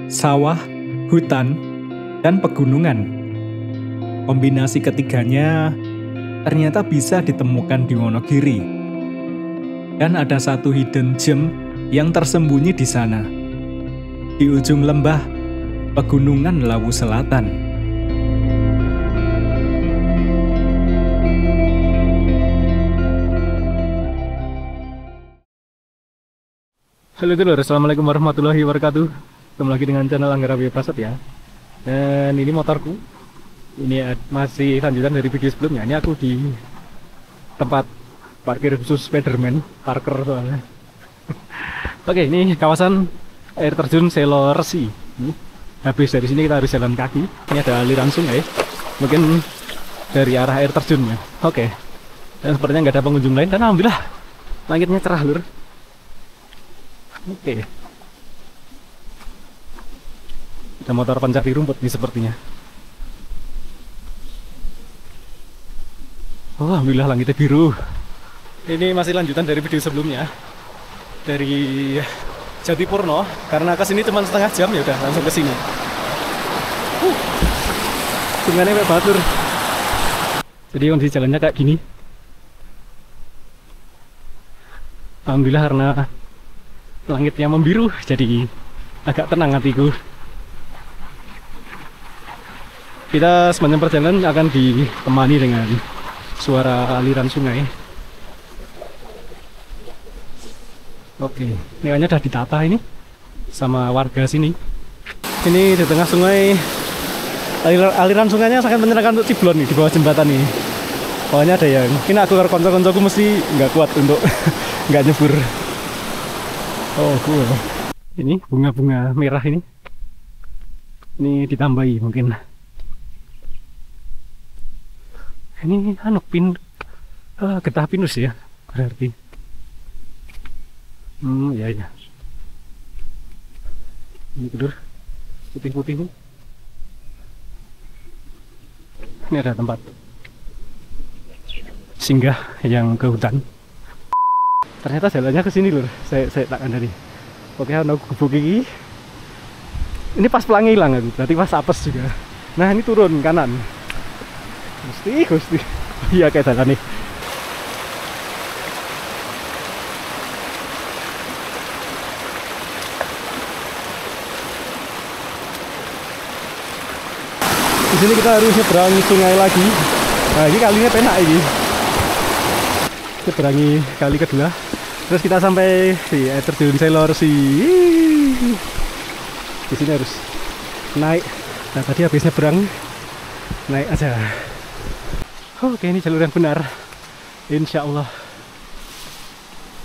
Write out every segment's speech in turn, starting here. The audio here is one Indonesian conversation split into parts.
sawah, hutan, dan pegunungan. Kombinasi ketiganya ternyata bisa ditemukan di Wonogiri. Dan ada satu hidden gem yang tersembunyi di sana, di ujung lembah Pegunungan Lawu Selatan. Halo dulur, assalamualaikum warahmatullahi wabarakatuh. Ketemu lagi dengan channel Anggara Bio Prasetya. Dan ini motorku. Ini masih lanjutan dari video sebelumnya. Ini aku di tempat parkir khusus Spiderman, parker soalnya. Oke, ini kawasan air terjun Selo Resi. Habis dari sini kita harus jalan kaki. Ini ada aliran sungai, mungkin dari arah air terjunnya. Oke. Dan sepertinya nggak ada pengunjung lain. Dan alhamdulillah langitnya cerah lur. Oke. Ada motor pencari rumput nih sepertinya. Oh, alhamdulillah langitnya biru. Ini masih lanjutan dari video sebelumnya. Dari Jatipurno, karena kesini cuma setengah jam ya udah langsung kesini. Sungainya kayak batur. Jadi kondisi jalannya kayak gini. Alhamdulillah karena langitnya membiru, jadi agak tenang hatiku. Kita sepanjang perjalanan akan ditemani dengan suara aliran sungai. Oke, ini kayaknya udah ditata ini sama warga sini. Ini di tengah sungai, aliran sungainya sangat menyenangkan untuk ciblon nih di bawah jembatan nih. Pokoknya ada yang, mungkin aku ke konco-koncoku mesti nggak kuat untuk nggak nyebur. Oh cool. Ini bunga-bunga merah ini ditambahi mungkin. Ini getah pinus ya berarti. Ya. Ini tidur putih-putih nih. Ini ada tempat singgah yang ke hutan. Ternyata jalannya ke sini lur. Saya tak kandani. Oke, aku gebuk ini. Ini pas pelangi hilang aku, berarti pas apes juga. Nah, ini turun kanan. Gusti. Iya kayak jalan nih. Di sini kita harus nyebrang sungai lagi. Nah, ini kalinya penak ini. Nyeberangi kali kedua. Terus kita sampai di air terjun Selo Resi. Di sini harus naik. Nah, tadi habis nyebrang naik aja. Oke, ini jalur yang benar. Insya Allah.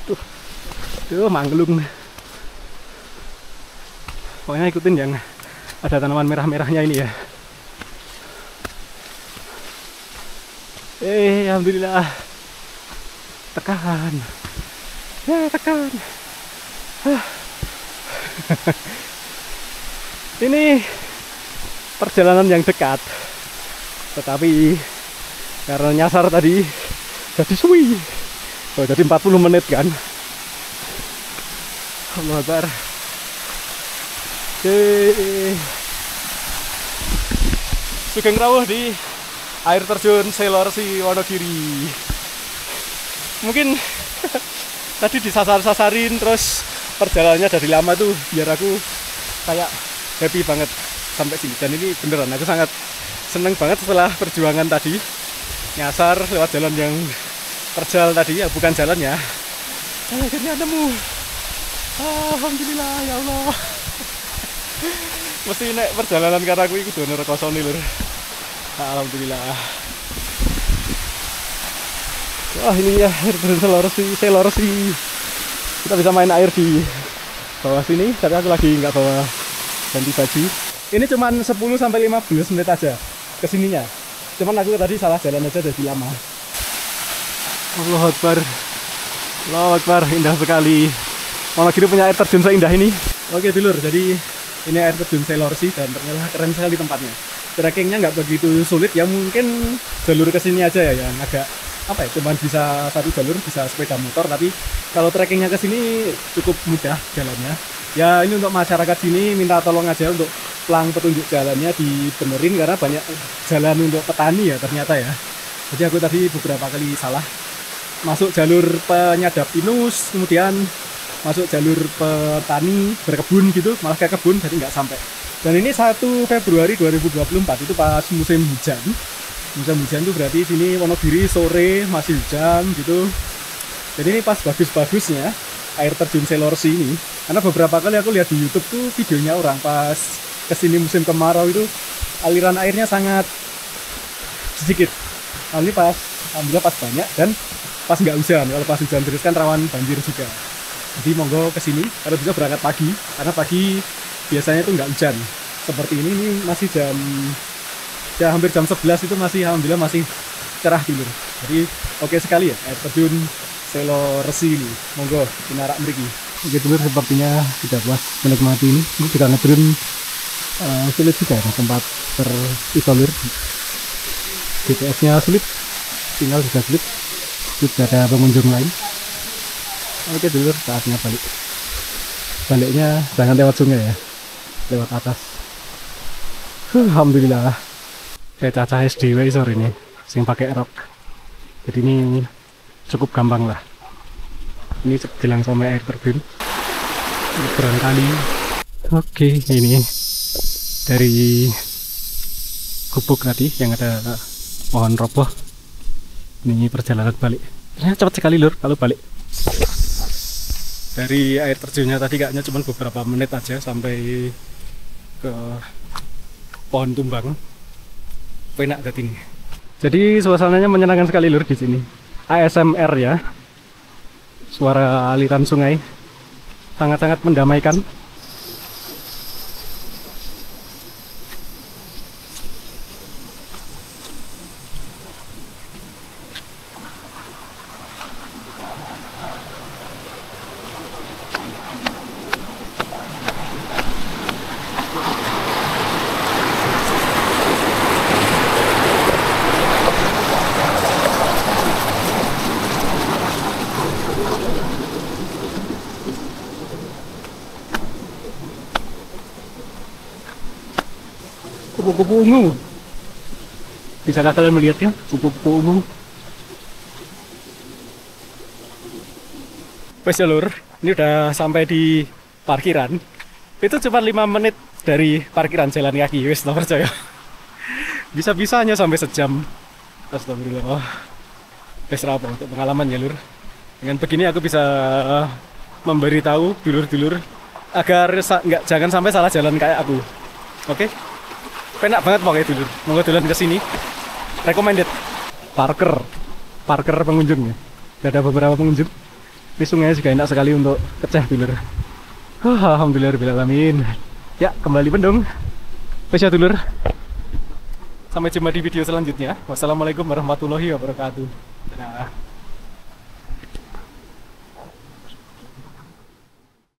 Tuh manggelung. Pokoknya ikutin yang ada tanaman merah-merahnya ini ya. Alhamdulillah. Tekan. Tekan. Ini perjalanan yang dekat, tetapi karena nyasar tadi jadi suwi. Oh, jadi 40 menit kan. Allah Akbar. Sugeng rawuh di air terjun Selo Resi Wonogiri. Mungkin tadi disasar-sasarin, terus perjalanannya dari lama tuh biar aku kayak happy banget sampai sini. Dan ini beneran aku sangat seneng banget setelah perjuangan tadi nyasar lewat jalan yang terjal tadi ya, bukan jalannya. Akhirnya nemu. Alhamdulillah ya Allah. Mesti naik perjalanan karena aku ikut donor kosong nih lur. Alhamdulillah. Wah, ini ya air terjun Selo Resi. Kita bisa main air di bawah sini, tapi aku lagi nggak bawa ganti baju. Ini cuman 10-15 menit aja kesininya. Cuman aku tadi salah jalan aja jadi lama. Allahu Akbar. Allahu Akbar, indah sekali. Wonogiri punya air terjun seindah ini. Oke dulur, jadi ini air terjun Selo Resi dan ternyata keren sekali tempatnya. Trekkingnya nggak begitu sulit ya, mungkin jalur kesini aja ya yang agak apa ya, cuman bisa satu jalur, bisa sepeda motor, tapi kalau trekkingnya ke sini cukup mudah jalannya. Ya ini untuk masyarakat sini minta tolong aja untuk pelang petunjuk jalannya dibenerin karena banyak jalan untuk petani ya ternyata ya. Jadi aku tadi beberapa kali salah. Masuk jalur penyadap pinus, kemudian masuk jalur petani berkebun gitu, malah kayak kebun jadi nggak sampai. Dan ini 1 Februari 2024 itu pas musim hujan. Musim hujan tuh berarti sini Wonogiri sore masih hujan gitu. Jadi ini pas bagus-bagusnya air terjun Selorsi ini. Karena beberapa kali aku lihat di YouTube tuh videonya orang pas kesini musim kemarau itu aliran airnya sangat sedikit. Nah, ini pas alhamdulillah pas banyak dan pas nggak hujan. Kalau pas hujan terus kan rawan banjir juga. Jadi monggo kesini kalau bisa berangkat pagi karena pagi biasanya tuh nggak hujan. Seperti ini masih jam ya hampir jam 11 itu masih alhamdulillah masih cerah dulu. Jadi oke sekali ya air terjun Selorsi ini. Monggo pinarak mriki. Oke dulur, sepertinya sudah puas menikmati ini. Ini juga ngedrun sulit juga ya, tempat terisolir. GPS-nya sulit, tinggal juga sulit. Sudah ada pengunjung lain. Oke dulur, saatnya balik. Baliknya jangan lewat sungai ya, lewat atas. Alhamdulillah. Saya caca SDW sore ini, sing pakai rok. Jadi ini cukup gampang lah. Ini jelang sama air terjun. Barangkali. Oke, ini dari gubuk tadi yang ada pohon roboh. Ini perjalanan balik. Ternyata cepat sekali lur kalau balik. Dari air terjunnya tadi kayaknya cuma beberapa menit aja sampai ke pohon tumbang. Enak dari ini. Jadi suasananya menyenangkan sekali lur di sini. ASMR ya. Suara aliran sungai sangat-sangat mendamaikan. Kupu-kupu ungu. Bisakah kalian melihatnya? Kupu-kupu ungu. Wes ya lur, ini udah sampai di parkiran. Itu cuma 5 menit dari parkiran jalan kaki. Wes tak percaya. Bisa-bisanya sampai sejam. Astagfirullah. Wes apa untuk pengalaman ya lur. Dengan begini aku bisa memberitahu dulur-dulur agar jangan sampai salah jalan kayak aku. Oke? Penak banget pokoknya dulur. Monggo dolan ke sini. Recommended. Parker pengunjungnya. Ada beberapa pengunjung. Ini sungainya juga enak sekali untuk keceh dulur. Alhamdulillahirobbilalamin. Ya, kembali bendung. Wes ya dulur. Sampai jumpa di video selanjutnya. Wassalamualaikum warahmatullahi wabarakatuh. Dadah.